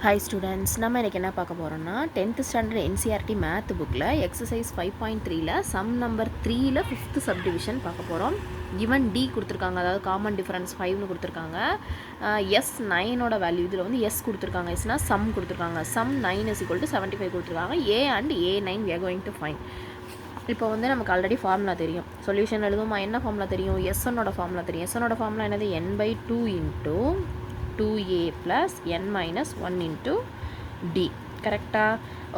Hi students, நம்ம இன்னைக்கு என்ன பார்க்க போறோம்னா 10th standard NCERT math bookல exercise 5.3ல sum number 3ல 5th subdivision பார்க்க போறோம். given D கொடுத்திருக்காங்க, அதாவது common difference 5 னு கொடுத்திருக்காங்க. S9 ஓட வேல்யூ இதுல வந்து S கொடுத்திருக்காங்க. Sனா sum கொடுத்திருக்காங்க. sum 9 is equal to 75 கொடுத்திருக்காங்க. A and A9 we are going to find. இப்போ வந்து நமக்கு ஆல்ரெடி ஃபார்முலா தெரியும். சொல்யூஷன் எழுதுமா என்ன ஃபார்முலா தெரியும்? S1 ஓட ஃபார்முலா தெரியும். S1 ஓட ஃபார்முலா என்னது? n/2 into 2a plus n minus 1 into d. கரெக்டா?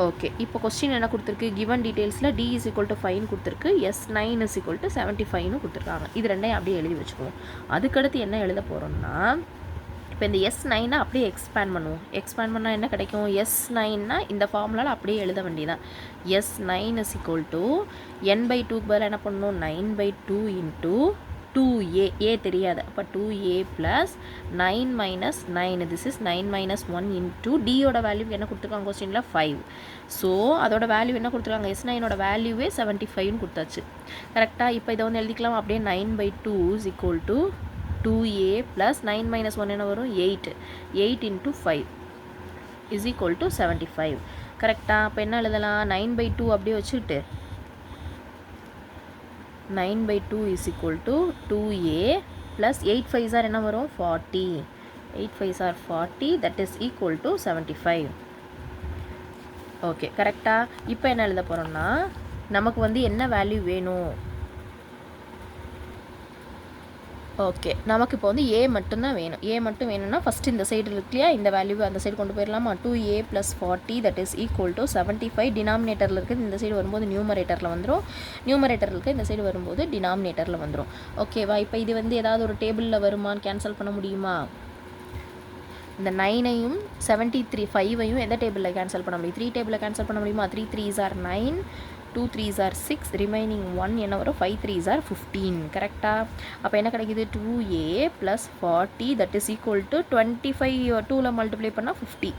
ஓகே. இப்போ கொஸ்டின் என்ன கொடுத்துருக்கு? கிவன் டீட்டெயில்ஸில் d is equal to 5 கொடுத்துருக்கு, s9 is equal to 75 கொடுத்துருக்காங்க. இது ரெண்டையும் அப்படியே எழுதி வச்சுக்குவோம். அதுக்கடுத்து என்ன எழுத போகிறோம்னா, இப்போ இந்த s9 அப்படியே எக்ஸ்பேண்ட் பண்ணுவோம். எக்ஸ்பேண்ட் பண்ணால் என்ன கிடைக்கும்? s9 இந்த ஃபார்முலாவில் அப்படியே எழுத வேண்டியதான். s9 is equal to n/2க்கு பதிலாக என்ன பண்ணணும்? 9/2 into 2a, a தெரியாது, அப்போ 2a plus 9 minus 9, this is 9 minus 1 into d ஓட வேல்யூ என்ன கொடுத்துருக்காங்க கொஸ்டினில்? 5. ஸோ அதோட வேல்யூ என்ன கொடுத்துருக்காங்க? s9 ஓட வேல்யூவே 75 கொடுத்தாச்சு. கரெக்டாக? இப்போ இதை வந்து எழுதிக்கலாம் அப்படியே. 9/2 is equal to 2a plus 9 minus 1 என்ன வரும்? 8. 8 into 5 is equal to 75. கரெக்டாக? அப்போ என்ன எழுதலாம்? 9/2 அப்படியே வச்சுக்கிட்டு 9/2 is equal to 2a plus 8 5s are என்ன வரும்? 40. 8 5s are 40, that is equal to 75. Okay, கரெக்டா? இப்போ என்ன எழுத போகிறோம்னா, நமக்கு வந்து என்ன வேல்யூ வேணும்? ஓகே, நமக்கு இப்போ வந்து a மட்டும்தான் வேணும். a மட்டும் வேணும்னா ஃபஸ்ட்டு இந்த சைடு இருக்கு இல்லையா, இந்த வேல்யூவை அந்த சைடு கொண்டு போயிடலாமா? 2a plus 40 that is equal to 75. டினாமினேட்டரில் இருக்குது இந்த சைடு வரும்போது நியூமரேட்டரில் வந்துடும், நியூமரேட்டரில் இருக்குது இந்த சைடு வரும்போது டினாமினேட்டரில் வந்துடும். ஓகேவா? இப்போ இது வந்து ஏதாவது ஒரு டேபிளில் வருமானு கேன்சல் பண்ண முடியுமா? இந்த 9ஐயும் 73 5ஐயும் எந்த டேபிளில் கேன்சல் பண்ண முடியும்? 3 டேபிளில் கேன்சல் பண்ண முடியுமா? 3 3s are 9, 2 3s are 6, remaining 1 என்ன வரும்? 5 3s are 15. கரெக்டாக? அப்போ என்ன கிடைக்குது? 2a plus 40 that is equal to 25 2ல் மல்டிப்ளை பண்ணால் 50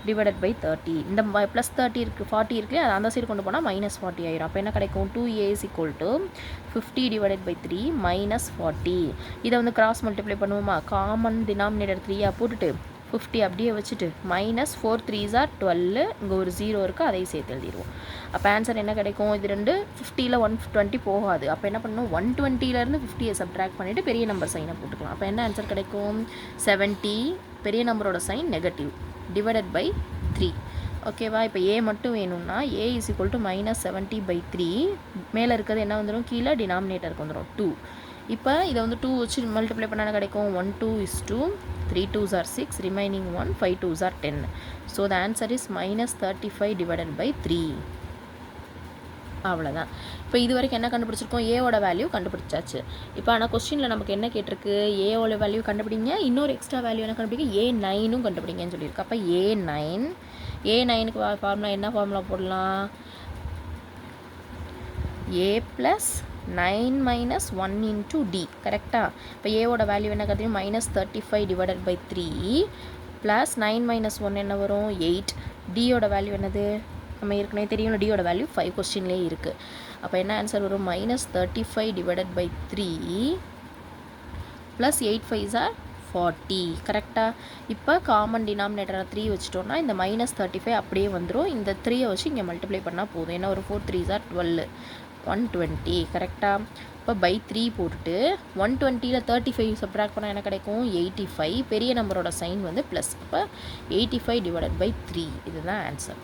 divided by 30. இந்த ப்ளஸ் 30 இருக்குது, 40 இருக்குது, அது அந்த சைடு கொண்டு போனால் மைனஸ் 40 ஆயிரும். அப்போ என்ன கிடைக்கும்? 2a is equal to 50 divided by 3 minus 40. இதை வந்து கிராஸ் மல்டிப்ளை பண்ணுவோமா? காமன் டினாமினேட்டர் 3 போட்டுட்டு 50 அப்படியே வச்சுட்டு மைனஸ் 4 3s are 12, இங்கே ஒரு 0 இருக்குது, அதையும் சேர்த்து எழுதிடுவோம். அப்போ ஆன்சர் என்ன கிடைக்கும்? இது ரெண்டு 50ல் 120 போகாது. அப்போ என்ன பண்ணணும்? 120லேருந்து 50யை சப்ட்ராக்ட் பண்ணிவிட்டு பெரிய நம்பர் சைனை போட்டுக்கலாம். அப்போ என்ன ஆன்சர் கிடைக்கும்? 70, பெரிய நம்பரோட சைன் நெகட்டிவ், டிவைடட் பை 3. ஓகேவா? இப்போ a மட்டும் வேணும்னா a is equal to -70/3, மேலே இருக்கிறது என்ன வந்துடும்? கீழே டினாமினேட்டருக்கு வந்துடும் 2. இப்போ இதை வந்து 2 வச்சு மல்டிப்ளை பண்ணால் கிடைக்கும் 1 2 is 2, 3 2s are 6, remaining 1, 5 2s are 10. So the answer is -35 divided by 3. அவ்வளோதான். இப்போ இது வரைக்கும் என்ன கண்டுபிடிச்சிருக்கோம்? ஏவோட வேல்யூ கண்டுபிடிச்சாச்சு. இப்போ ஆனால் கொஸ்டினில் நமக்கு என்ன கேட்டிருக்கு? ஏவோட வேல்யூ கண்டுபிடிங்க, இன்னொரு எக்ஸ்ட்ரா வேல்யூ என்ன கண்டுபிடிங்க? A9ம் கண்டுபிடிங்கன்னு சொல்லியிருக்கு. அப்போ A9க்கு ஃபார்முலா என்ன ஃபார்முலா போடலாம்? a plus 9 minus 1 into d. கரெக்டாக? இப்போ ஏவோட வேல்யூ என்ன கற்றுக்கும்? -35 divided by 3 plus 9 minus 1 என்ன வரும்? 8. டியோட வேல்யூ என்னது? நம்ம ஏற்கனவே தெரியும், டியோட வேல்யூ 5 கொஸ்டின்லேயே இருக்குது. அப்போ என்ன ஆன்சர் வரும்? -35 divided by 3 plus 8 5s are 40. கரெக்டாக? இப்போ காமன் டினாமினேட்டரை 3 வச்சுட்டோன்னா இந்த -35 அப்படியே வந்துடும். இந்த 3யை வச்சு இங்கே மல்டிப்ளை பண்ணால் போதும். என்ன ஒரு 4 3s are 12, 120. கரெக்டாக? இப்போ பை 3 போட்டுட்டு 120ல் 35 சப்ட்ராக்ட் பண்ணால் என்ன கிடைக்கும்? 85. பெரிய நம்பரோட சைன் வந்து ப்ளஸ், அப்போ 85 divided by 3. இதுதான் ஆன்சர்.